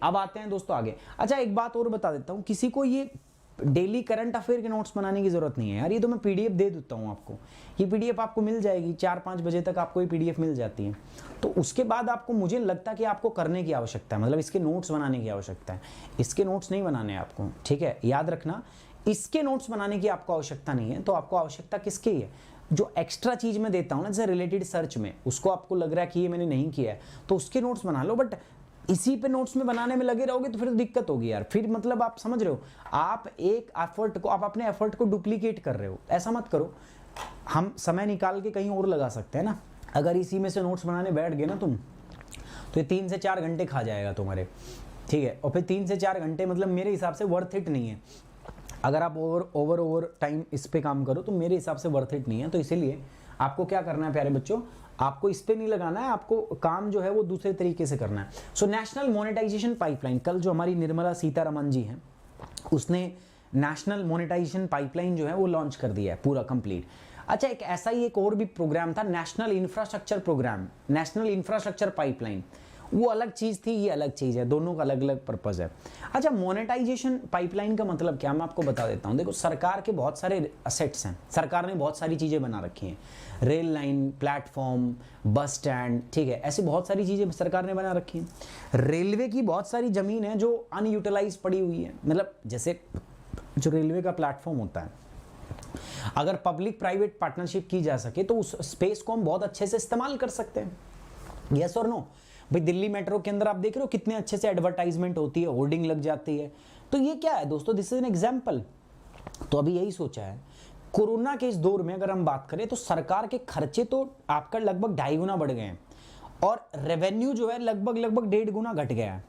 अब आते हैं दोस्तों आगे। अच्छा एक बात और बता देता हूं, किसी को ये डेली करंट अफेयर के नोट्स बनाने की जरूरत नहीं है यार, ये तो मैं पीडीएफ दे देता हूं आपको। ये पीडीएफ आपको मिल जाएगी 4-5 बजे तक आपको ये पीडीएफ मिल जाती है। तो उसके बाद आपको, मुझे लगता है कि आपको करने की आवश्यकता है, मतलब इसके नोट्स बनाने की आवश्यकता है। इसके नोट्स नहीं बनाने हैं आपको, ठीक है, याद रखना, इसके नोट्स बनाने की आपको आवश्यकता नहीं है। तो आपको आवश्यकता किसकी है? जो एक्स्ट्रा चीज मैं देता हूं ना, जैसे रिलेटेड सर्च में, उसको आपको लग रहा है कि ये मैंने नहीं किया है तो उसके नोट्स बना लो। बट इसी पे नोट्स में बनाने में लगे रहोगे तो फिर दिक्कत होगी यार। फिर मतलब आप समझ रहे हो, आप एक एफर्ट को, आप अपने एफर्ट को डुप्लीकेट कर रहे हो। ऐसा मत करो, हम समय निकाल के कहीं और लगा सकते हैं ना। अगर इसी में से नोट्स बनाने बैठ गए ना तुम, तो ये 3 से 4 घंटे खा जाएगा तुम्हारे, ठीक है। और फिर 3 से 4 घंटे मतलब मेरे हिसाब से वर्थ इट नहीं है। अगर आप ओवर टाइम इस पे काम करो तो मेरे हिसाब से वर्थ इट नहीं है। तो इसीलिए आपको क्या करना है प्यारे बच्चों, आपको इस पे नहीं लगाना है, आपको काम जो है वो दूसरे तरीके से करना है। सो नेशनल मोनेटाइजेशन पाइपलाइन, कल जो हमारी निर्मला सीतारमन जी हैं उसने नेशनल मोनेटाइजेशन पाइपलाइन जो है वो लॉन्च कर दिया है पूरा कंप्लीट। अच्छा एक ऐसा ही एक और भी प्रोग्राम था, national infrastructure programme, national infrastructure pipeline, वो अलग चीज थी, ये अलग चीज है, दोनों का अलग अलग पर्पज है। अच्छा मोनेटाइजेशन पाइपलाइन का मतलब क्या, मैं आपको बता देता हूं। देखो सरकार के बहुत सारे असेट्स हैं, सरकार ने बहुत सारी चीजें बना रखी हैं, rail line, platform, bus stand, ठीक है, ऐसी बहुत सारी चीजें सरकार ने बना रखी हैं। रेलवे की बहुत सारी जमीन है जो अनयूटिलाइज पड़ी हुई है, मतलब जैसे जो रेलवे का प्लेटफॉर्म होता है, अगर पब्लिक प्राइवेट पार्टनरशिप की जा सके तो उस स्पेस को हम बहुत अच्छे से इस्तेमाल कर सकते हैं। यस और नो? भाई दिल्ली मेट्रो के अंदर आप देख रहे हो कितने अच्छे से एडवर्टाइजमेंट होती है, होर्डिंग लग जाती है। तो ये क्या है दोस्तों, दिस इज एन एग्जाम्पल। तो अभी यही सोचा है, कोरोना के इस दौर में अगर हम बात करें तो सरकार के खर्चे तो आपका लगभग 2.5 गुना बढ़ गए हैं और रेवेन्यू जो है लगभग 1.5 गुना घट गया है।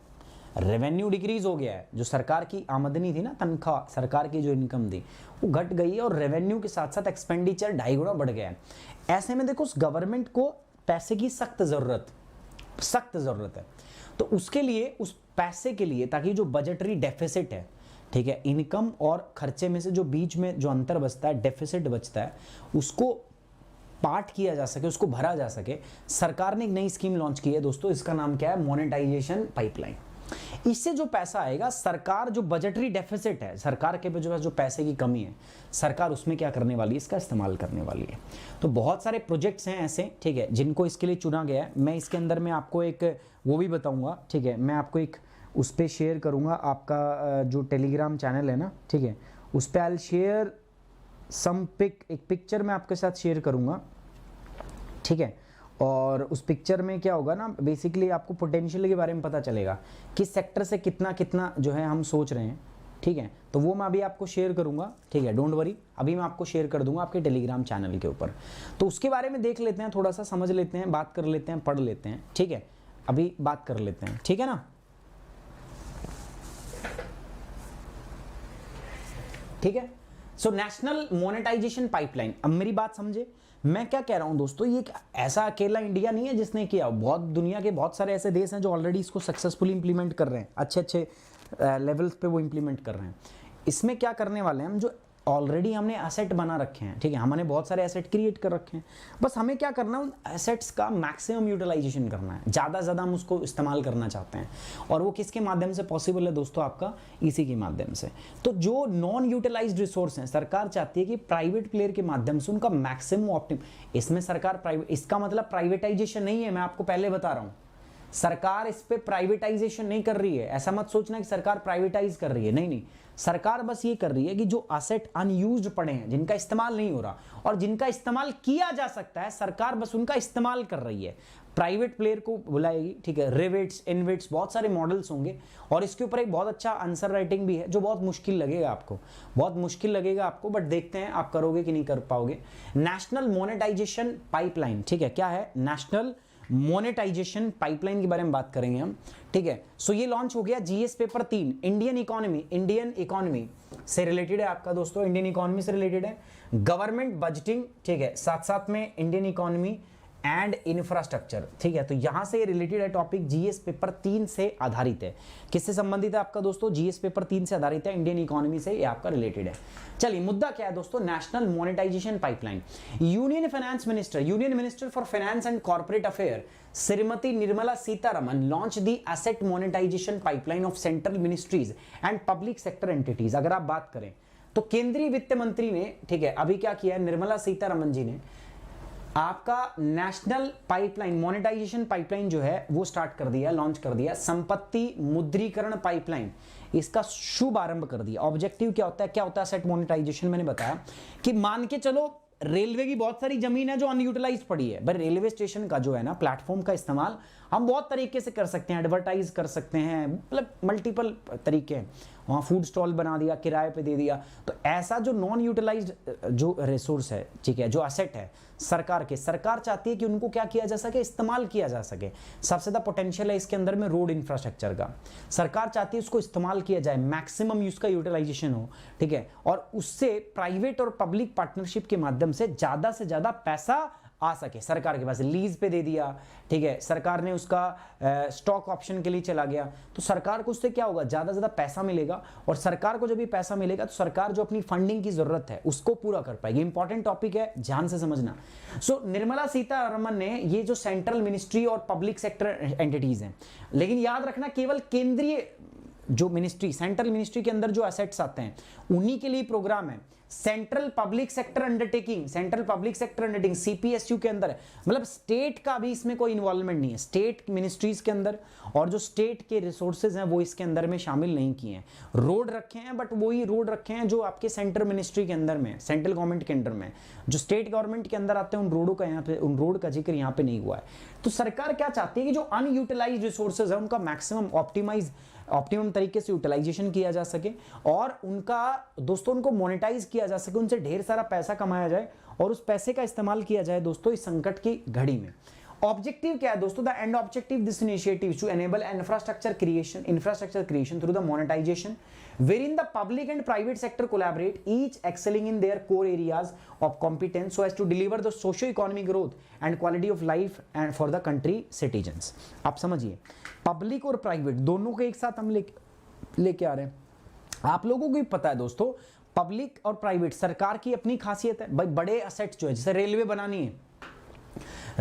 रेवेन्यू डिक्रीज हो गया है, जो सरकार की आमदनी थी ना, तनख्वाह, सरकार की जो इनकम थी वो घट गई है और रेवेन्यू के साथ साथ एक्सपेंडिचर 2.5 गुना बढ़ गया है। ऐसे में देखो उस गवर्नमेंट को पैसे की सख्त जरूरत है। तो उसके लिए, उस पैसे के लिए, ताकि जो बजटरी डेफिसिट है, ठीक है, इनकम और खर्चे में से जो बीच में जो अंतर बचता है, डेफिसिट बचता है, उसको पार्ट किया जा सके, उसको भरा जा सके, सरकार ने एक नई स्कीम लॉन्च की है दोस्तों। इसका नाम क्या है? Monetisation pipeline. इससे जो पैसा आएगा, सरकार जो बजटरी डेफिसिट है, सरकार के जो पैसे की कमी है, सरकार उसमें क्या करने वाली है? इसका इस्तेमाल करने वाली है। तो बहुत सारे प्रोजेक्ट्स हैं ऐसे, ठीक है, जिनको इसके लिए चुना गया है। मैं इसके अंदर में आपको एक वो भी बताऊंगा, ठीक है, मैं आपको एक उस पर शेयर करूंगा, आपका जो टेलीग्राम चैनल है ना, ठीक है, उस पर I will share some pic, एक पिक्चर मैं आपके साथ शेयर करूंगा, ठीक है। और उस पिक्चर में क्या होगा ना, बेसिकली आपको पोटेंशियल के बारे में पता चलेगा, किस सेक्टर से कितना कितना जो है हम सोच रहे हैं, ठीक है। तो वो मैं अभी आपको शेयर करूंगा, ठीक है, डोंट वरी, अभी मैं आपको शेयर कर दूंगा आपके टेलीग्राम चैनल के ऊपर। तो उसके बारे में देख लेते हैं, थोड़ा सा समझ लेते हैं, बात कर लेते हैं, पढ़ लेते हैं, ठीक है, अभी बात कर लेते हैं, ठीक है ना, ठीक है। सो नेशनल मोनेटाइजेशन पाइपलाइन, अब मेरी बात समझे, मैं क्या कह रहा हूं दोस्तों, ये ऐसा अकेला इंडिया नहीं है जिसने किया, बहुत दुनिया के बहुत सारे ऐसे देश हैं जो ऑलरेडी इसको सक्सेसफुली इंप्लीमेंट कर रहे हैं, अच्छे अच्छे लेवल्स पे वो इंप्लीमेंट कर रहे हैं। इसमें क्या करने वाले हैं हम, जो ऑलरेडी हमने एसेट बना रखे हैं, ठीक है, हमने बहुत सारे एसेट क्रिएट कर रखे हैं, बस हमें क्या करना है, उन एसेट्स का मैक्सिमम यूटिलाइजेशन करना है, ज़्यादा से ज़्यादा हम उसको इस्तेमाल करना चाहते हैं। और वो किसके माध्यम से पॉसिबल है दोस्तों? आपका इसी के माध्यम से। तो जो नॉन यूटिलाइज्ड रिसोर्स हैं, सरकार चाहती है कि प्राइवेट प्लेयर के माध्यम से उनका मैक्सिमम ऑप्टिम, इसमें सरकार प्राइवेट, इसका मतलब प्राइवेटाइजेशन नहीं है, मैं आपको पहले बता रहा हूँ, सरकार इस पे प्राइवेटाइजेशन नहीं कर रही है। ऐसा मत सोचना कि सरकार प्राइवेटाइज कर रही है, नहीं नहीं, सरकार बस ये कर रही है कि जो असेट अनयूज्ड पड़े हैं, जिनका इस्तेमाल नहीं हो रहा और जिनका इस्तेमाल किया जा सकता है, सरकार बस उनका इस्तेमाल कर रही है। प्राइवेट प्लेयर को बुलाएगी, ठीक है, रिवेट्स, इनवेट्स, बहुत सारे मॉडल्स होंगे। और इसके ऊपर एक बहुत अच्छा आंसर राइटिंग भी है, जो बहुत मुश्किल लगेगा आपको, बहुत मुश्किल लगेगा आपको, बट देखते हैं आप करोगे कि नहीं कर पाओगे। नेशनल मोनेटाइजेशन पाइपलाइन, ठीक है, क्या है? नेशनल मोनेटाइजेशन पाइपलाइन के बारे में बात करेंगे हम, ठीक है। सो ये लॉन्च हो गया जीएस पेपर 3, इंडियन इकोनॉमी से रिलेटेड है आपका दोस्तों, इंडियन इकोनॉमी से रिलेटेड है, गवर्नमेंट बजटिंग, ठीक है, साथ साथ में इंडियन इकोनॉमी एंड इंफ्रास्ट्रक्चर। ठीक है, तो यहां से रिलेटेड है टॉपिक, जीएस पेपर 3 से आधारित है। किससे संबंधित है आपका दोस्तों? जीएस पेपर 3 से आधारित है, इंडियन इकोनॉमी से ये आपका रिलेटेड है। चलिए, मुद्दा क्या है दोस्तों? National monetization pipeline. Union finance minister, union minister for finance and corporate affair Shrimati Nirmala Sitharaman launch the asset monetization pipeline of central ministries and public sector entities. अगर आप बात करें तो केंद्रीय वित्त मंत्री ने, ठीक है, अभी क्या किया है, निर्मला सीतारमन जी ने आपका नेशनल पाइपलाइन, मोनेटाइजेशन पाइपलाइन जो है वो स्टार्ट कर दिया, लॉन्च कर दिया, संपत्ति मुद्रीकरण पाइपलाइन, इसका शुभ आरंभ कर दिया। ऑब्जेक्टिव क्या होता है? क्या होता है एसेट मोनेटाइजेशन? मैंने बताया कि मान के चलो रेलवे की बहुत सारी जमीन है जो अनयूटिलाइज पड़ी है, भाई रेलवे स्टेशन का जो है ना प्लेटफॉर्म का इस्तेमाल हम बहुत तरीके से कर सकते हैं, एडवर्टाइज कर सकते हैं, मतलब मल्टीपल तरीके हैं। वहाँ फूड स्टॉल बना दिया, किराए पे दे दिया, तो ऐसा जो नॉन यूटिलाइज्ड जो रिसोर्स है, ठीक है, जो असेट है सरकार के, सरकार चाहती है कि उनको क्या किया जा सके, इस्तेमाल किया जा सके। सबसे ज़्यादा पोटेंशियल है इसके अंदर में रोड इंफ्रास्ट्रक्चर का, सरकार चाहती है उसको इस्तेमाल किया जाए, मैक्सिमम उसका यूटिलाइजेशन हो, ठीक है, और उससे प्राइवेट और पब्लिक पार्टनरशिप के माध्यम से ज़्यादा पैसा आ सके सरकार के पास। लीज पे दे दिया, ठीक है, सरकार ने उसका स्टॉक ऑप्शन के लिए चला गया, तो सरकार को उससे क्या होगा, ज्यादा पैसा मिलेगा, और सरकार को जब ये पैसा मिलेगा तो सरकार जो अपनी फंडिंग की जरूरत है उसको पूरा कर पाएगी। इंपॉर्टेंट टॉपिक है, ध्यान से समझना। सो निर्मला सीतारमन ने ये जो सेंट्रल मिनिस्ट्री और पब्लिक सेक्टर एंटिटीज हैं, लेकिन याद रखना केवल केंद्रीय जो मिनिस्ट्री, सेंट्रल मिनिस्ट्री के अंदर जो एसेट्स आते हैं उन्हीं के लिए प्रोग्राम है। Central public sector undertaking, central public sector undertaking CPSU के अंदर है, मतलब स्टेट का भी इसमें कोई इन्वॉल्वमेंट नहीं है, स्टेट मिनिस्ट्रीज के अंदर, और जो स्टेट के रिसोर्सेज हैं वो इसके अंदर में शामिल नहीं किए हैं। रोड रखे हैं, बट वही रोड रखे हैं जो आपके सेंट्रल मिनिस्ट्री के अंदर में, सेंट्रल गवर्नमेंट के अंडर में, जो स्टेट गवर्नमेंट के अंदर आते हैं उन रोडों का यहाँ पे, उन रोड का जिक्र यहाँ पे नहीं हुआ है। तो सरकार क्या चाहती है कि जो अनयूटिलाइज्ड रिसोर्सेज है उनका मैक्सिमम ऑप्टिमम तरीके से यूटिलाइजेशन किया जा सके, और उनका दोस्तों उनको मोनेटाइज किया जा सके, उनसे ढेर सारा पैसा कमाया जाए और उस पैसे का इस्तेमाल किया जाए दोस्तों इस संकट की घड़ी में। ऑब्जेक्टिव क्या है दोस्तों? The end objective this initiative to enable infrastructure creation through the monetization wherein the public and private sector collaborate, each excelling in their core areas of competence so as to deliver the socio-economic growth and quality of life and for the country citizens। आप समझिए, public और private दोनों को एक साथ हम लेके आ रहे हैं। आप लोगों को भी पता है दोस्तों, पब्लिक और प्राइवेट, सरकार की अपनी खासियत है भाई, बड़े असेट्स जो है, जैसे रेलवे बनानी है,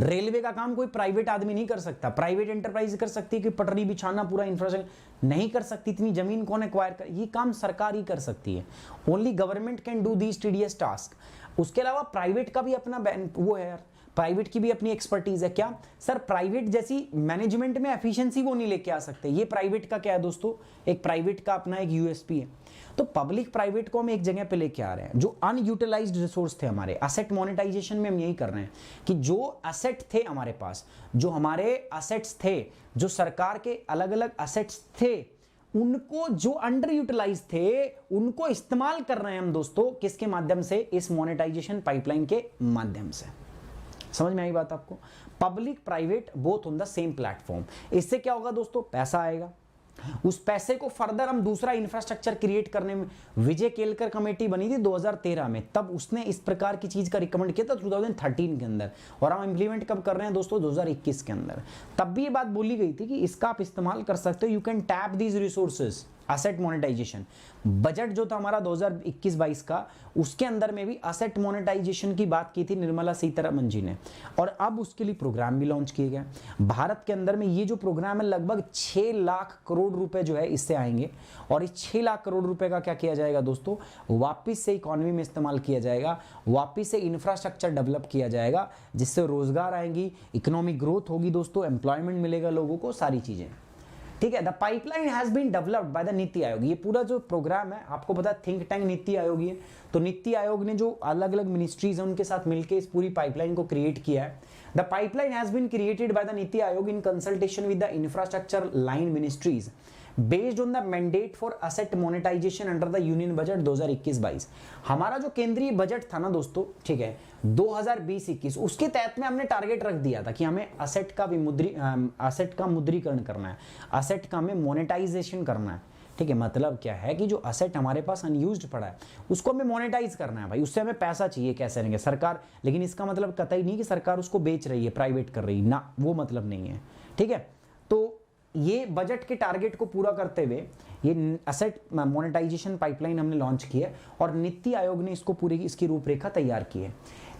रेलवे का काम कोई प्राइवेट आदमी नहीं कर सकता, प्राइवेट एंटरप्राइज कर सकती है कि पटरी बिछाना, पूरा इंफ्रास्ट्रक्चर नहीं कर सकती, इतनी जमीन कौन एक्वायर कर, ये काम सरकार ही कर सकती है। Only government can do these tedious task. उसके अलावा प्राइवेट का भी अपना वो है यार, प्राइवेट की भी अपनी एक्सपर्टीज है। क्या सर? प्राइवेट जैसी मैनेजमेंट में एफिशिएंसी वो नहीं लेके आ सकते। ये प्राइवेट का क्या है दोस्तों, एक प्राइवेट का अपना एक यूएसपी है। तो पब्लिक प्राइवेट को हम एक जगह पे लेके आ रहे हैं। जो अनयूटिलाइज्ड रिसोर्स थे हमारे, असेट मोनेटाइजेशन में हम यही कर रहे हैं कि जो असेट थे हमारे पास, जो हमारे असेट्स थे, जो सरकार के अलग अलग असेट्स थे, उनको जो अंडर यूटिलाइज थे उनको इस्तेमाल कर रहे हैं हम दोस्तों, किसके माध्यम से? इस मोनेटाइजेशन पाइपलाइन के माध्यम से। समझ में आई बात आपको? Public private both on the same platform. इससे क्या होगा दोस्तों? पैसा आएगा, उस पैसे को फर्दर हम दूसरा इंफ्रास्ट्रक्चर क्रिएट करने में, विजय केलकर कमेटी बनी थी 2013 में, तब उसने इस प्रकार की चीज का रिकमेंड किया था 2013 के अंदर, और हम इंप्लीमेंट कब कर रहे हैं दोस्तों? 2021 के अंदर। तब भी ये बात बोली गई थी कि इसका आप इस्तेमाल कर सकते हो, you can tap these resources, asset monetization. Budget जो था हमारा 2021-22 का, उसके अंदर में भी असेट मोनेटाइजेशन की बात की थी निर्मला सीतारमन जी ने, और अब उसके लिए प्रोग्राम भी लॉन्च किए गए। भारत के अंदर में ये जो प्रोग्राम है, लगभग 6 लाख करोड़ रुपए जो है इससे आएंगे, और इस 6 लाख करोड़ रुपए का क्या किया जाएगा दोस्तों? वापिस से इकोनॉमी में इस्तेमाल किया जाएगा, वापिस से इंफ्रास्ट्रक्चर डेवलप किया जाएगा, जिससे रोजगार आएंगी, इकोनॉमिक ग्रोथ होगी दोस्तों, एम्प्लॉयमेंट मिलेगा लोगों को, सारी चीजें। ठीक है। The pipeline has been developed by the NITI Aayog. ये पूरा जो प्रोग्राम है आपको पता है थिंक टैंक नीति आयोग ही है, तो नीति आयोग ने जो अलग अलग मिनिस्ट्रीज हैं उनके साथ मिलकर इस पूरी पाइपलाइन को क्रिएट किया है। The pipeline has been created by the NITI Aayog in consultation with the infrastructure line ministries based on the mandate for asset monetization under the union budget 2021-22। हमारा जो केंद्रीय बजट था ना दोस्तों, ठीक है, 2020-21, उसके तहत में हमने टारगेट रख दिया था कि हमें असेट का मुद्रीकरण करना है, असेट का हमें मोनेटाइजेशन करना है। ठीक है, मतलब क्या है कि जो असेट हमारे पास अनयूज्ड पड़ा है उसको हमें मोनेटाइज करना है भाई, उससे हमें पैसा चाहिए कैसे रहेंगे सरकार, लेकिन इसका मतलब कतई नहीं कि सरकार उसको बेच रही है, प्राइवेट कर रही है ना, वो मतलब नहीं है। ठीक है, तो ये बजट के टारगेट को पूरा करते हुए ये असेट मोनेटाइजेशन पाइपलाइन हमने लॉन्च की है और नीति आयोग ने इसको पूरी इसकी रूपरेखा तैयार की है।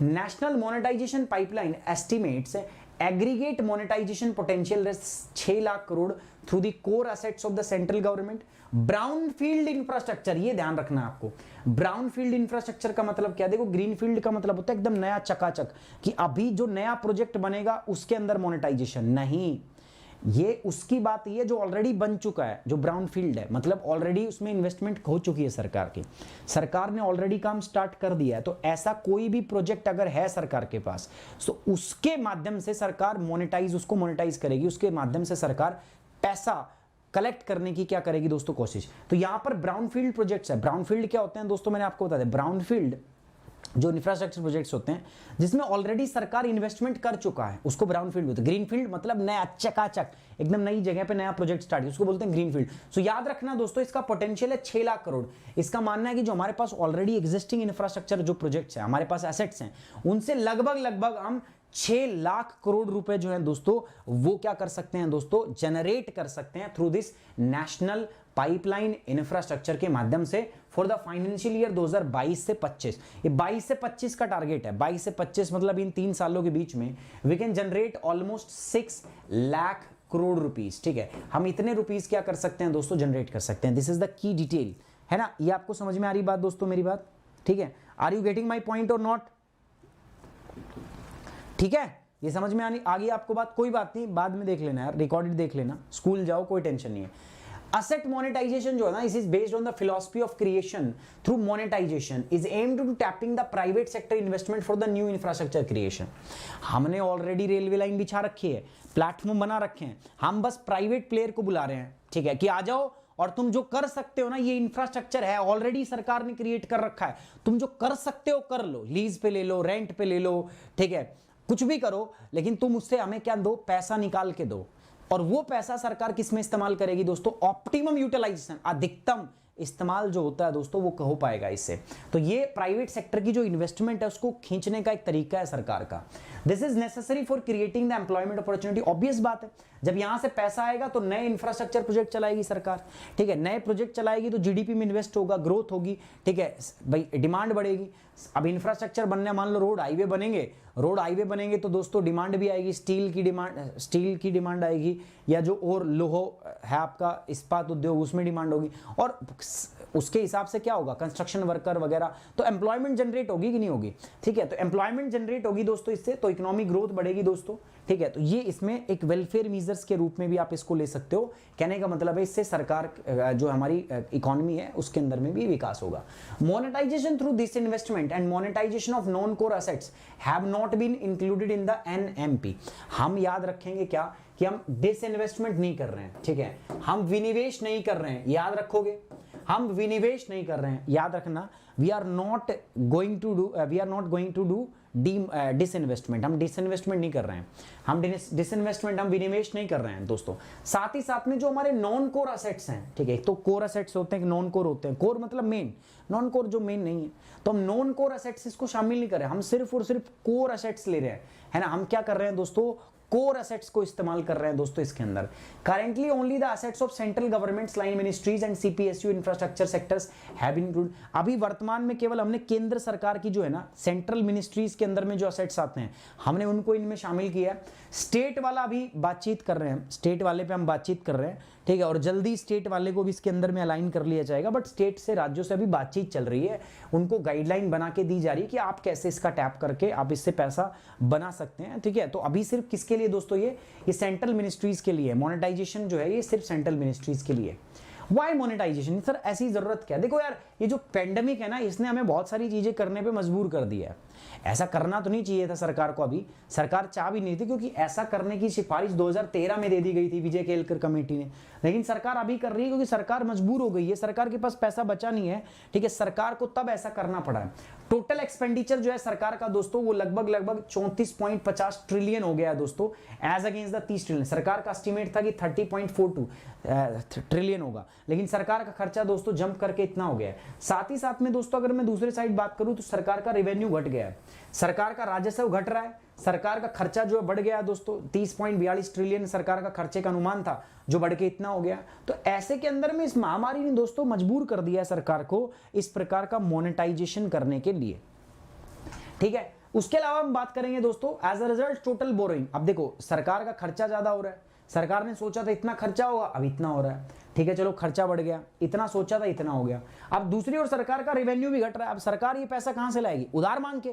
National monetization pipeline estimates aggregate monetization potential 6 lakh crore through the core assets of the central government. Brownfield infrastructure, ये ध्यान रखना आपको, ब्राउन फील्ड इंफ्रास्ट्रक्चर का मतलब क्या, देखो ग्रीन फील्ड का मतलब होता है एकदम नया चकाचक, कि अभी जो नया प्रोजेक्ट बनेगा उसके अंदर मोनेटाइजेशन नहीं, ये उसकी बात ये जो ऑलरेडी बन चुका है, जो ब्राउन फील्ड है मतलब ऑलरेडी उसमें इन्वेस्टमेंट हो चुकी है सरकार की, सरकार ने ऑलरेडी काम स्टार्ट कर दिया है। तो ऐसा कोई भी प्रोजेक्ट अगर है सरकार के पास तो उसके माध्यम से सरकार उसको मोनेटाइज करेगी, उसके माध्यम से सरकार पैसा कलेक्ट करने की क्या करेगी दोस्तों, कोशिश। तो यहां पर ब्राउन फील्ड प्रोजेक्ट्स है। ब्राउन फील्ड क्या होते हैं दोस्तों, मैंने आपको बता दिया, ब्राउन फील्ड जो इंफ्रास्ट्रक्चर प्रोजेक्ट्स होते हैं जिसमें ऑलरेडी सरकार इन्वेस्टमेंट कर चुका है उसको ब्राउन फील्ड बोलते हैं। ग्रीन फील्ड मतलब नया चकाचक एकदम नई जगह पे नया प्रोजेक्ट स्टार्ट है, उसको बोलते हैं ग्रीन फील्ड। सो याद रखना दोस्तों, इसका पोटेंशियल है 6 लाख करोड़। इसका मानना है कि जो हमारे पास ऑलरेडी एग्जिस्टिंग इंफ्रास्ट्रक्चर जो प्रोजेक्ट्स हैं, हमारे पास एसेट्स हैं, उनसे लगभग हम 6 लाख करोड़ रुपए जो है दोस्तों वो क्या कर सकते हैं दोस्तों, जनरेट कर सकते हैं through this national pipeline infrastructure के माध्यम से फॉर द फाइनेंशियल ईयर 2022 से 25। ये 22 से 25 का टारगेट है, 22 से 25 मतलब इन 3 सालों के बीच में we can generate almost 6 lakh crore rupees. ठीक है, हम इतने रुपीस क्या कर सकते हैं दोस्तों, जनरेट कर सकते हैं। This is the key detail, है ना, ये आपको समझ में आ रही बात दोस्तों मेरी बात, ठीक है, are you getting my point or not, ठीक है, ये समझ में आ गई आपको बात, कोई बात नहीं, बाद में देख लेना यार, रिकॉर्डेड देख लेना, स्कूल जाओ कोई टेंशन नहीं है। Asset monetization जो है ना, is based on the philosophy of creation through monetization is aimed to tapping the private sector investment for the new infrastructure creation. हमने ऑलरेडी रेलवे लाइन बिछा रखी है, प्लेटफॉर्म बना रखे हैं, हम बस प्राइवेट प्लेयर को बुला रहे हैं, ठीक है, कि आ जाओ और तुम जो कर सकते हो ना, ये इंफ्रास्ट्रक्चर है ऑलरेडी सरकार ने क्रिएट कर रखा है, तुम जो कर सकते हो कर लो, लीज पे ले लो, रेंट पे ले लो, ठीक है, कुछ भी करो, लेकिन तुम उससे हमें क्या दो, पैसा निकाल के दो। और वो पैसा सरकार किस में इस्तेमाल करेगी दोस्तों, ऑप्टिमम यूटिलाइजेशन, अधिकतम इस्तेमाल जो होता है दोस्तों वो हो पाएगा इससे। तो ये प्राइवेट सेक्टर की जो इन्वेस्टमेंट है उसको खींचने का एक तरीका है सरकार का। This is necessary for creating the employment opportunity. Obvious बात है, जब यहां से पैसा आएगा तो नए इंफ्रास्ट्रक्चर प्रोजेक्ट चलाएगी सरकार, ठीक है, नए प्रोजेक्ट चलाएगी तो जीडीपी में इन्वेस्ट होगा, ग्रोथ होगी, ठीक है भाई, डिमांड बढ़ेगी। अब इंफ्रास्ट्रक्चर बनने, मान लो रोड हाईवे बनेंगे तो दोस्तों डिमांड भी आएगी, स्टील की डिमांड आएगी, या जो और लोह है आपका इस्पात उद्योग उसमें डिमांड होगी, और उसके हिसाब से क्या होगा, कंस्ट्रक्शन वर्कर वगैरह, तो एम्प्लॉयमेंट जनरेट होगी कि नहीं होगी, ठीक है, तो एम्प्लॉयमेंट जनरेट होगी दोस्तों इससे, तो इकोनॉमिक ग्रोथ बढ़ेगी दोस्तों, ठीक है। तो ये इसमें एक वेलफेयर मीजर्स के रूप में भी आप इसको ले सकते हो। कहने का मतलब है इससे सरकार जो हमारी इकोनॉमी है उसके अंदर में भी विकास होगा। Monetization through this investment and monetization of non core assets have not been included in the NMP. हम याद रखेंगे क्या कि हम डिसइन्वेस्टमेंट नहीं कर रहे हैं, ठीक है, हम विनिवेश नहीं कर रहे हैं, याद रखोगे, हम विनिवेश नहीं कर रहे हैं, याद रखना, we are not going to do disinvestment, हम डिसइन्वेस्टमेंट नहीं कर रहे हैं, हम डिसइन्वेस्टमेंट, हम विनिवेश नहीं कर रहे हैं दोस्तों। साथ ही साथ में जो हमारे नॉन कोर एसेट्स हैं, ठीक है, तो कोर एसेट्स होते हैं, नॉन कोर होते हैं, कोर मतलब मेन, नॉन कोर जो मेन नहीं है, तो हम नॉन कोर एसेट्स इसको शामिल नहीं कर रहे हैं, हम सिर्फ और सिर्फ कोर एसेट्स ले रहे हैं, है ना। हम क्या कर रहे हैं दोस्तों, कोर एसेट्स को इस्तेमाल कर रहे हैं दोस्तों इसके अंदर। Currently only the assets of central government's line ministries and CPSU infrastructure sectors have been included. अभी वर्तमान में केवल हमने केंद्र सरकार की जो है ना सेंट्रल मिनिस्ट्रीज के अंदर में जो एसेट्स आते हैं हमने उनको इनमें शामिल किया है। स्टेट वाला अभी बातचीत कर रहे हैं, स्टेट वाले पे हम बातचीत कर रहे हैं, ठीक है, और जल्दी स्टेट वाले को भी इसके अंदर में अलाइन कर लिया जाएगा। बट स्टेट से, राज्यों से अभी बातचीत चल रही है, उनको गाइडलाइन बना के दी जा रही है कि आप कैसे इसका टैप करके आप इससे पैसा बना सकते हैं, ठीक है। तो अभी सिर्फ किसके लिए दोस्तों, ये सेंट्रल मिनिस्ट्रीज के लिए मोनेटाइजेशन जो है ये सिर्फ सेंट्रल मिनिस्ट्रीज के लिए। वाई मोनेटाइजेशन सर, ऐसी जरूरत क्या है? देखो यार, ये जो पेंडेमिक है ना, इसने हमें बहुत सारी चीजें करने पे मजबूर कर दिया है। ऐसा करना तो नहीं चाहिए था सरकार को, अभी सरकार चाह भी नहीं थी, क्योंकि ऐसा करने की सिफारिश 2013 में दे दी गई थी विजय केलकर कमेटी ने, लेकिन सरकार अभी कर रही है क्योंकि सरकार मजबूर हो गई है, सरकार के पास पैसा बचा नहीं है, ठीक है, सरकार को तब ऐसा करना पड़ा है। टोटल एक्सपेंडिचर जो है सरकार का दोस्तों वो लगभग 34.50 ट्रिलियन हो गया है दोस्तों, एज अगेंस्ट द 30 ट्रिलियन। सरकार का एस्टिमेट था कि 30.42 ट्रिलियन होगा, लेकिन सरकार का खर्चा दोस्तों जंप करके इतना हो गया है। साथ ही साथ में दोस्तों अगर मैं दूसरे साइड बात करूं तो सरकार का रेवेन्यू घट गया है, सरकार का राजस्व घट रहा है, सरकार का खर्चा जो है बढ़ गया दोस्तों। 30.42 ट्रिलियन सरकार का खर्चे का अनुमान था, जो बढ़ के इतना हो गया। तो ऐसे के अंदर में इस महामारी ने दोस्तों मजबूर कर दिया है सरकार को इस प्रकार का मोनेटाइजेशन करने के लिए, ठीक है। उसके अलावा हम बात करेंगे दोस्तों as a result total borrowing. अब देखो सरकार का खर्चा ज्यादा हो रहा है, सरकार ने सोचा था इतना खर्चा होगा, अब इतना हो रहा है, ठीक है, चलो खर्चा बढ़ गया, इतना सोचा था इतना हो गया। अब दूसरी ओर सरकार का रेवेन्यू भी घट रहा है। अब सरकार ये पैसा कहां से लाएगी? उधार मांग के,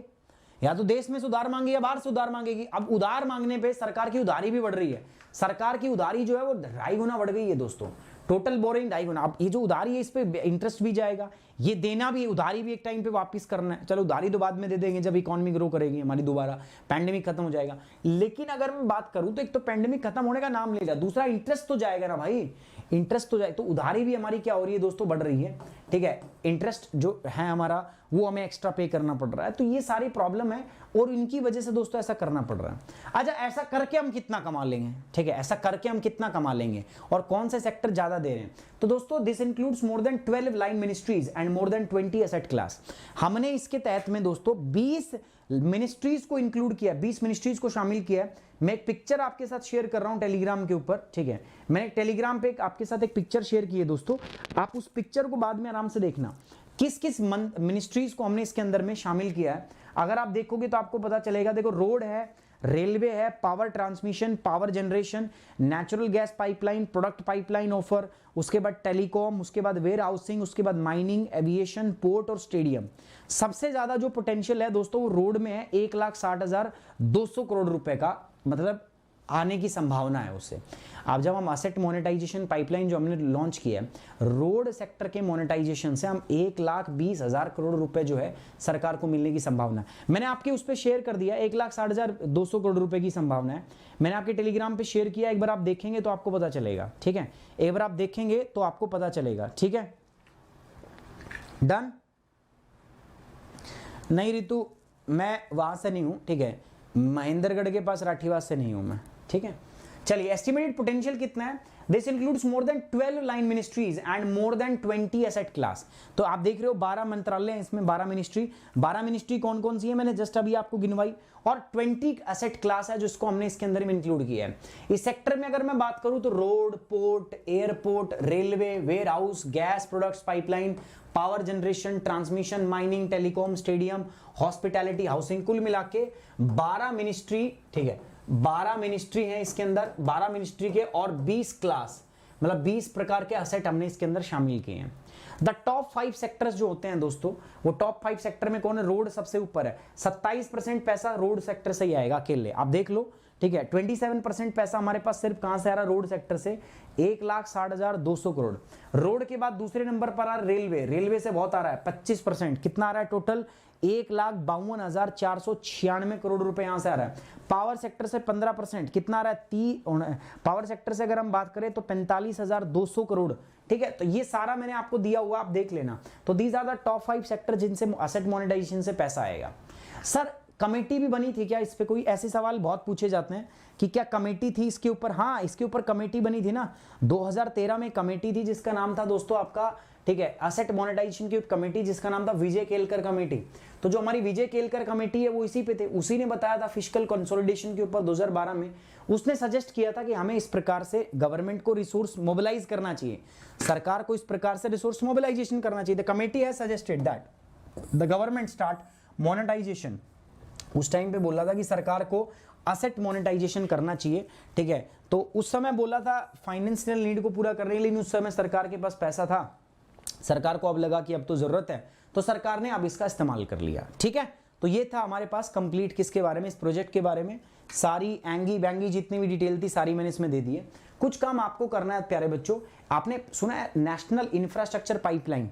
या तो देश में से उधार मांगे या बाहर से उधार मांगेगी। अब उधार मांगने पे सरकार की उधारी भी बढ़ रही है, सरकार की उधारी जो है वो 2.5 गुना बढ़ गई है दोस्तों, टोटल बोरिंग 2.5 गुना। अब ये जो उधारी है इस पे इंटरेस्ट भी जाएगा, ये देना भी, उधारी भी एक टाइम पे वापस करना है। चलो उधारी तो बाद में दे देंगे जब इकोनॉमी ग्रो करेगी हमारी, दोबारा पैंडेमिक खत्म हो जाएगा। लेकिन अगर मैं बात करूं तो एक तो पैंडेमिक खत्म होने का नाम ले लिया, दूसरा इंटरेस्ट तो जाएगा ना भाई, इंटरेस्ट तो जाए, तो उधारी भी हमारी क्या हो रही है दोस्तों? बढ़ रही है, ठीक है। इंटरेस्ट जो है हमारा वो हमें एक्स्ट्रा पे करना पड़ रहा है। तो ये सारी प्रॉब्लम है और इनकी वजह से दोस्तों ऐसा करना पड़ रहा है। अच्छा, ऐसा करके हम कितना कमा लेंगे, ठीक है, ऐसा करके हम कितना कमा लेंगे और कौन से सेक्टर ज्यादा दे रहे हैं? तो दोस्तों this includes more than 12 line ministries and more than 20 asset class. हमने इसके तहत में दोस्तों 20 मिनिस्ट्रीज को इंक्लूड किया, 20 मिनिस्ट्रीज को शामिल किया है। मैं एक पिक्चर आपके साथ शेयर कर रहा हूं टेलीग्राम के ऊपर, ठीक है, मैंने टेलीग्राम पे आपके साथ एक पिक्चर शेयर की है दोस्तों, आप उस पिक्चर को बाद में आराम से देखना, किस किस मिनिस्ट्रीज को हमने इसके अंदर में शामिल किया है। अगर आप देखोगे तो आपको पता चलेगा, देखो रोड है, रेलवे है, power transmission, power generation, natural gas pipeline, product pipeline offer, उसके बाद टेलीकॉम, उसके बाद वेयर हाउसिंग, उसके बाद माइनिंग, एविएशन, पोर्ट और स्टेडियम। सबसे ज्यादा जो पोटेंशियल है दोस्तों वो रोड में है, 1,60,200 करोड़ रुपए का मतलब आने की संभावना है उससे। अब जब हम असेट मोनेटाइजेशन पाइपलाइन जो हमने लॉन्च किया है, रोड सेक्टर के मोनेटाइजेशन से हम 1,20,000 करोड़ रुपए जो है सरकार को मिलने की संभावना है। मैंने आपके उस पर शेयर कर दिया, 1,60,200 करोड़ रुपए की संभावना है, मैंने आपके टेलीग्राम पे शेयर किया, एक बार आप देखेंगे तो आपको पता चलेगा, ठीक है, एक बार आप देखेंगे तो आपको पता चलेगा, ठीक है। डन? नहीं रितु, मैं वहां से नहीं हूं, ठीक है, महेंद्रगढ़ के पास राठीवास से नहीं हूं मैं, ठीक है। चलिए, एस्टिमेटेड पोटेंशियल कितना है? This includes more than 12 line ministries and more than 20 asset class. तो आप देख रहे हो 12 मंत्रालय हैं इसमें, 12 मिनिस्ट्री। 12 मिनिस्ट्री कौन कौन सी है मैंने जस्ट अभी आपको गिनवाई, और 20 एसेट क्लास है जिसको हमने इसके अंदर में इंक्लूड किया है। इस सेक्टर में अगर मैं बात करूं तो road, port, airport, railway, warehouse, gas products pipeline, power generation, transmission, mining, telecom, stadium, hospitality, housing, कुल मिला के 12 मिनिस्ट्री, ठीक है, 12 मिनिस्ट्री हैं इसके अंदर, 12 मिनिस्ट्री के और 20 क्लास मतलब 20 प्रकार के असेट हमने इसके अंदर शामिल किए हैं। द टॉप 5 सेक्टर्स जो होते हैं दोस्तों, वो टॉप 5 सेक्टर में कौन है? रोड सबसे ऊपर है, 27% पैसा रोड सेक्टर से ही आएगा अकेले, आप देख लो, ठीक है। 27% पैसा हमारे पास सिर्फ कहां से आ रहा है? रोड सेक्टर से, 1,60,200 करोड़। रोड के बाद दूसरे नंबर पर आ रहा है रेलवे, रेलवे से बहुत आ रहा है 25%, कितना आ रहा है टोटल? 1,52,496 करोड़ रुपए यहां से आ रहा है। पावर सेक्टर से 15%, कितना आ रहा है? पावर सेक्टर से अगर हम बात करें तो 45,200 करोड़, ठीक है। तो ये सारा मैंने आपको दिया हुआ, आप देख लेना। तो these are the top 5 sector जिनसे असेट मोनेटाइजेशन से पैसा आएगा। सर कमेटी भी बनी थी क्या इस पे? कोई ऐसे सवाल बहुत पूछे जाते हैं कि क्या कमेटी थी इसके ऊपर? हाँ, इसके ऊपर कमेटी बनी थी ना, 2013 में कमेटी थी जिसका नाम था दोस्तों आपका, ठीक है, असेट मोनेटाइजेशन की कमेटी जिसका नाम था विजय केलकर कमेटी। तो जो हमारी विजय केलकर कमेटी है वो इसी पे थे, उसी ने बताया था फिस्कल कंसोलिडेशन के ऊपर 2012 में। उसने सजेस्ट किया था कि हमें इस प्रकार से गवर्नमेंट को रिसोर्स मोबिलाइज करना चाहिए, सरकार को इस प्रकार से रिसोर्स मोबिलाइजेशन करना चाहिए। The committee has suggested that the government start monetization. उस टाइम पे बोला था कि सरकार को असेट मोनेटाइजेशन करना चाहिए, ठीक है। तो उस समय बोला था फाइनेंशियल नीड को पूरा करने के लिए, उस समय सरकार के पास पैसा था, सरकार को अब लगा कि अब तो जरूरत है, तो सरकार ने अब इसका इस्तेमाल कर लिया, ठीक है। तो ये था हमारे पास कंप्लीट किसके बारे में? इस प्रोजेक्ट के बारे में। सारी एंगी बैंगी जितनी भी डिटेल थी सारी मैंने इसमें दे दी है। कुछ काम आपको करना है प्यारे बच्चों, आपने सुना है नेशनल इंफ्रास्ट्रक्चर पाइपलाइन,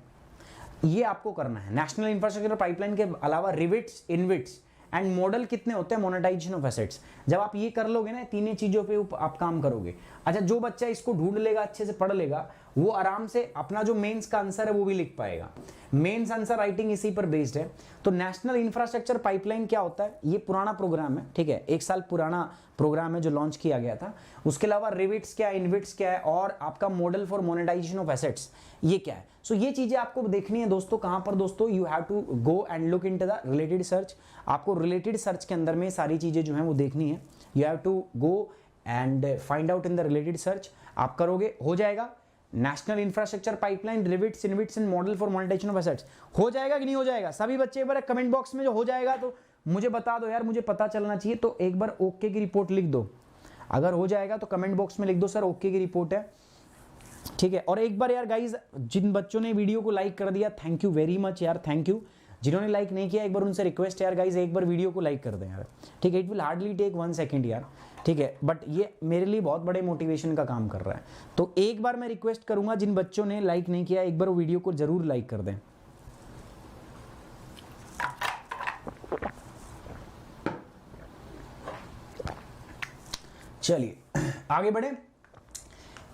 ये आपको करना है। नेशनल इंफ्रास्ट्रक्चर पाइपलाइन के अलावा रिविट्स, इनविट्स एंड मॉडल कितने होते हैं मोनेटाइजेशन ऑफ एसेट्स। जब आप ये कर लोगे ना, तीनों चीजों पे आप काम करोगे। अच्छा, जो बच्चा इसको ढूंढ लेगा, अच्छे से पढ़ लेगा, वो आराम से अपना जो मेंस का आंसर है वो भी लिख पाएगा। मेंस आंसर राइटिंग इसी पर बेस्ड है। तो नेशनल इंफ्रास्ट्रक्चर पाइपलाइन क्या होता है, ये पुराना प्रोग्राम है, ठीक है, 1 साल पुराना प्रोग्राम है जो लॉन्च किया गया था। उसके अलावा रिविट्स क्या है, इनविट्स क्या है, और आपका model for monetization of assets ये क्या है। सो ये चीजें आपको देखनी है दोस्तों। कहां पर दोस्तों, you have to go and look into the related search. आपको रिलेटेड सर्च के अंदर में सारी चीजें जो है वो देखनी है। You have to go and find out in the related search. आप करोगे, हो जाएगा। National infrastructure pipeline, REITs, InvITs and model for monetization of assets. हो जाएगा कि नहीं हो जाएगा? सभी बच्चे एक बार कमेंट बॉक्स में जो हो जाएगा तो मुझे बता दो यार, मुझे पता चलना चाहिए। तो एक बार ओके की रिपोर्ट लिख दो। अगर हो जाएगा तो कमेंट बॉक्स में लिख दो सर ओके की रिपोर्ट है, ठीक है। और एक बार यार गाइज, जिन बच्चों ने वीडियो को लाइक कर दिया, थैंक यू वेरी मच यार, थैंक यू। जिन्होंने लाइक नहीं किया, एक बार उनसे रिक्वेस्ट है यार गाइज, एक बार वीडियो को लाइक कर दें यार, ठीक है। It will hardly take 1 second यार, ठीक है, बट ये मेरे लिए बहुत बड़े मोटिवेशन का काम कर रहा है। तो एक बार मैं रिक्वेस्ट करूंगा, जिन बच्चों ने लाइक नहीं किया, एक बार वो वीडियो को जरूर लाइक कर दें। चलिए आगे बढ़े।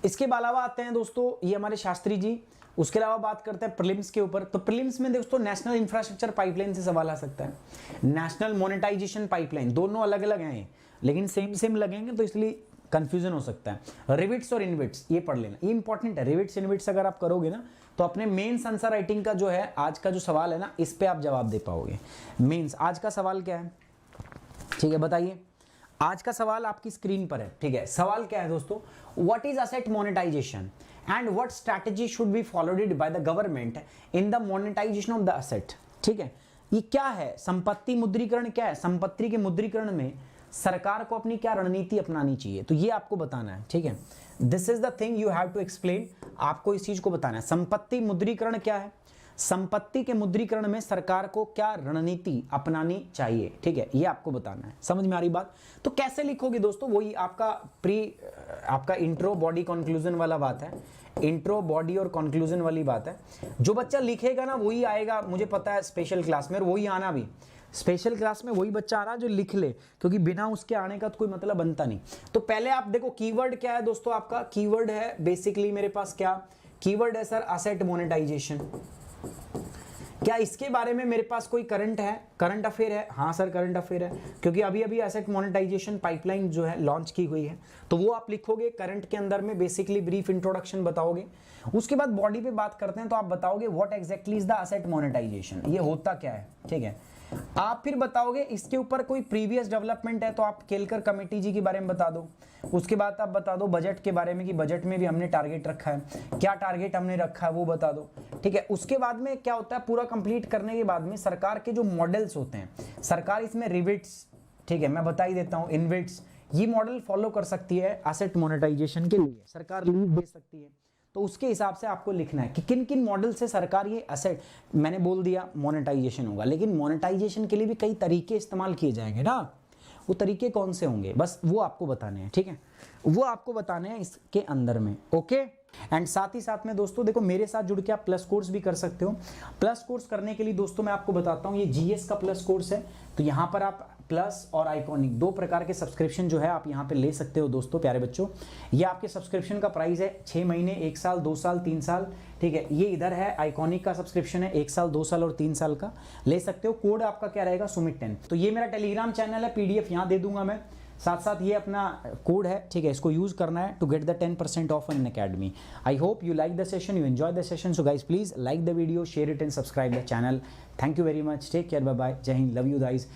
इसके अलावा आते हैं दोस्तों, ये हमारे शास्त्री जी। उसके अलावा बात करते हैं प्रीलिम्स के ऊपर। तो प्रीलिम्स में दोस्तों नेशनल इंफ्रास्ट्रक्चर पाइपलाइन से सवाल आ सकता है, नेशनल मोनेटाइजेशन पाइपलाइन, दोनों अलग अलग हैं लेकिन सेम सेम लगेंगे, तो इसलिए कंफ्यूजन हो सकता है। रिविट्स और इनविट्स ये पढ़ लेना, ये इंपॉर्टेंट है। रिविट्स इनविट्स अगर आप करोगे ना, तो अपने मेंस आंसर राइटिंग का जो है आज का जो सवाल है ना, इस पे आप जवाब दे पाओगे। मेंस आज का सवाल क्या है, ठीक है, बताइए। आज का सवाल आपकी स्क्रीन पर है, ठीक है। सवाल क्या है दोस्तों, what is asset monetization and what strategy should be followed by the government in the monetization of the asset, ठीक है। ये क्या है, संपत्ति मुद्रीकरण क्या है, संपत्ति के मुद्रीकरण में सरकार को अपनी क्या रणनीति अपनानी चाहिए, तो ये आपको बताना है, ठीक है। This is the thing you have to explain, आपको इस चीज को बताना है। संपत्ति मुद्रीकरण क्या है, संपत्ति के मुद्रीकरण में सरकार को क्या रणनीति अपनानी चाहिए, ठीक है, ये आपको बताना है। समझ में आ रही बात? तो कैसे लिखोगे दोस्तों, वही आपका इंट्रो बॉडी कंक्लूजन वाला बात है, इंट्रो बॉडी और कंक्लूजन वाली बात है। जो बच्चा लिखेगा ना वही आएगा, मुझे पता है स्पेशल क्लास में, और वही आना भी स्पेशल क्लास में, वही बच्चा आ रहा है जो लिख ले, क्योंकि बिना उसके आने का तो कोई मतलब बनता नहीं। तो पहले आप देखो कीवर्ड क्या है दोस्तों, आपका कीवर्ड है बेसिकली मेरे पास क्या कीवर्ड है सर, असेट मोनेटाइजेशन। क्या इसके बारे में मेरे पास कोई करंट अफेयर है? हाँ सर करंट अफेयर है, क्योंकि अभी अभी एसेट मोनेटाइजेशन पाइपलाइन जो है लॉन्च की हुई है, तो वो आप लिखोगे करंट के अंदर में, बेसिकली ब्रीफ इंट्रोडक्शन बताओगे। उसके बाद बॉडी पे बात करते हैं, तो आप बताओगे what exactly is the asset monetization, ये होता क्या है, ठीक है। आप फिर बताओगे इसके ऊपर कोई प्रीवियस डेवलपमेंट है, तो आप केलकर कमेटी जी के बारे में बता दो। उसके बाद आप बता दो बजट के बारे में, कि बजट में भी हमने टारगेट रखा है, क्या टारगेट हमने रखा है वो बता दो, ठीक है। उसके बाद में क्या होता है, पूरा कंप्लीट करने के बाद में सरकार के जो मॉडल्स होते हैं, सरकार इसमें रिविट्स, ठीक है, मैं बता ही देता हूँ, इनविट्स, ये मॉडल फॉलो कर सकती है एसेट मोनेटाइजेशन के लिए, सरकार लीज दे सकती है। तो उसके हिसाब से आपको लिखना है कि किन किन मॉडल से सरकार ये एसेट, मैंने बोल दिया मोनेटाइजेशन होगा, लेकिन मोनेटाइजेशन के लिए भी कई तरीके इस्तेमाल किए जाएंगे ना, वो तरीके कौन से होंगे, बस वो आपको बताने हैं, ठीक है, वो आपको बताने हैं इसके अंदर में, ओके। एंड साथ ही साथ में दोस्तों देखो, मेरे साथ जुड़ के आप प्लस कोर्स भी कर सकते हो। प्लस कोर्स करने के लिए दोस्तों मैं आपको बताता हूँ, ये जीएस का प्लस कोर्स है, तो यहाँ पर आप प्लस और आइकॉनिक 2 प्रकार के सब्सक्रिप्शन जो है आप यहाँ पे ले सकते हो दोस्तों, प्यारे बच्चों। ये आपके सब्सक्रिप्शन का प्राइस है 6 महीने, 1 साल, 2 साल, 3 साल, ठीक है। ये इधर है आइकॉनिक का सब्सक्रिप्शन है 1 साल, 2 साल और 3 साल का, ले सकते हो। कोड आपका क्या रहेगा, सुमित 10। तो ये मेरा टेलीग्राम चैनल है, पीडीएफ यहाँ दे दूंगा मैं, साथ साथ ये अपना कोड है, ठीक है, इसको यूज करना है to get the 10% of Unacademy. I hope you like the session, you enjoy the session. So guys please like the video, share it and subscribe the channel. Thank you very much, take care, bye bye, जय हिंद, love you guys.